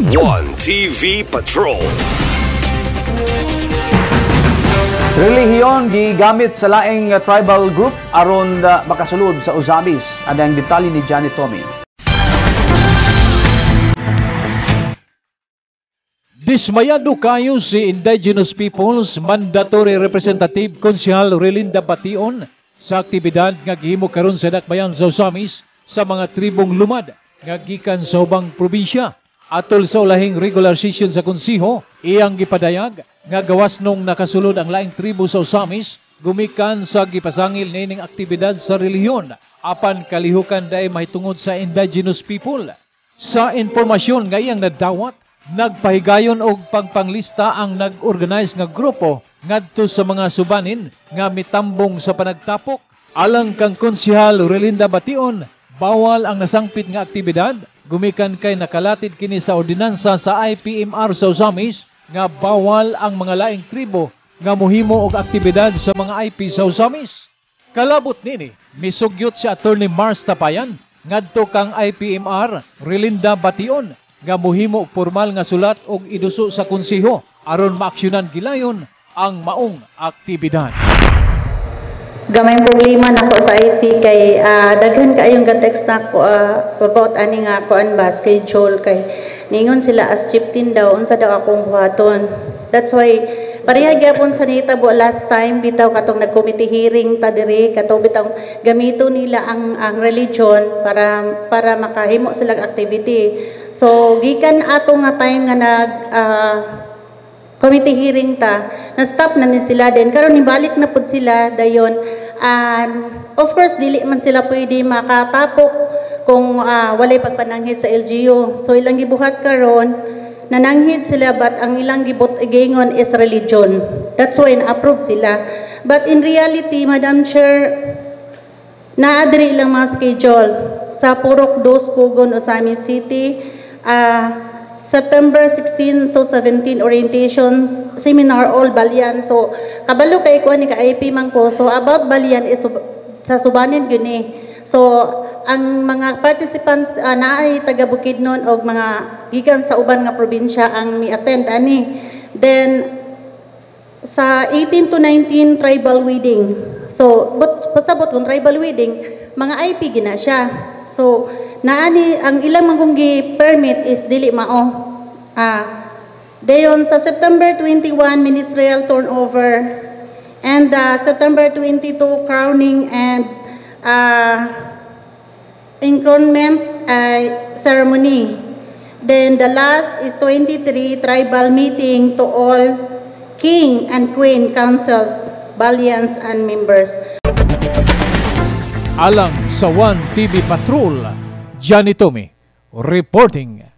1TV Patrol. Relihiyon gigamit sa laing tribal group aron makasulod sa usamis. Adang detalye ni Johnny Tommy. Dismayado kayo si Indigenous Peoples Mandatory Representative Konsehal Relinda Bation sa aktibidad nga gihimo karon sa dakbayan sa usamis sa mga tribong lumad nga gikan sa ubang probinsya. Atol sa ulahing regular session sa konsiho, iyang gipadayag nga gawas nung nakasulod ang laing tribo sa usamis, gumikan sa gipasangil nining aktibidad sa relihiyon, apan kalihukan dai mahitungod sa indigenous people. Sa impormasyon nga iyang nadawat, nagpahigayon og pagpanglista ang nag-organize nga grupo ngadto sa mga subanin nga mitambong sa panagtapok. Alang kang Konsehal Relinda Bation, bawal ang nasangpit nga aktibidad, gumikan kay nakalatid kini sa ordinansa sa IPMR sa usamis nga bawal ang mga laing tribo nga mohimo og aktibidad sa mga IP sa usamis. Kalabot nini, misugyot si Attorney Mars Tapayan ngadto kang IPMR Relinda Bation nga mohimo og formal nga sulat og iduso sa konseho aron maaksyonan gilayon ang maong aktibidad. Gamay problema nako sa IT kay daghan kaayong ga-text nako about ani nga kuan ba schedule kay ningon sila as chieftain daw unsa daw akong buhaton. That's why pareha gyapon sa nitabo last time bitaw katong nag-committee hearing ta diri katong bitaw gamito nila ang religion para makahimo sila activity. So gikan ato nga time nga nag committee hearing ta na stop na ni sila din karon nibalik na pud sila dayon. And of course dili man sila pwede makatapok kung walay pagpananghid sa LGU. So ilang gibuhat karon nananghid sila but ang ilang gibot gingon is religion. That's why na-approve sila. But in reality, Madam Chair, naadri lang mga schedule sa Purok 2 Pugon, Osamis City. September 16 to 17 orientations seminar all Balian. So kabalo kay ko ni ka IP man ko. So about Balian is sa Subanin gini. So ang mga participants naay taga Bukidnon og mga gikan sa uban nga probinsya ang mi-attend ani. Then sa 18 to 19 tribal wedding. So pasabot kung tribal wedding mga IP gina siya. So naani ang ilang mangunggi permit is dili mao. Dayon sa September 21 ministerial turnover and September 22 crowning and enthronement ceremony. Then the last is 23 tribal meeting to all king and queen councils, Balians and members. Alang sa 1TV Patrol, Johnny Tommy reporting.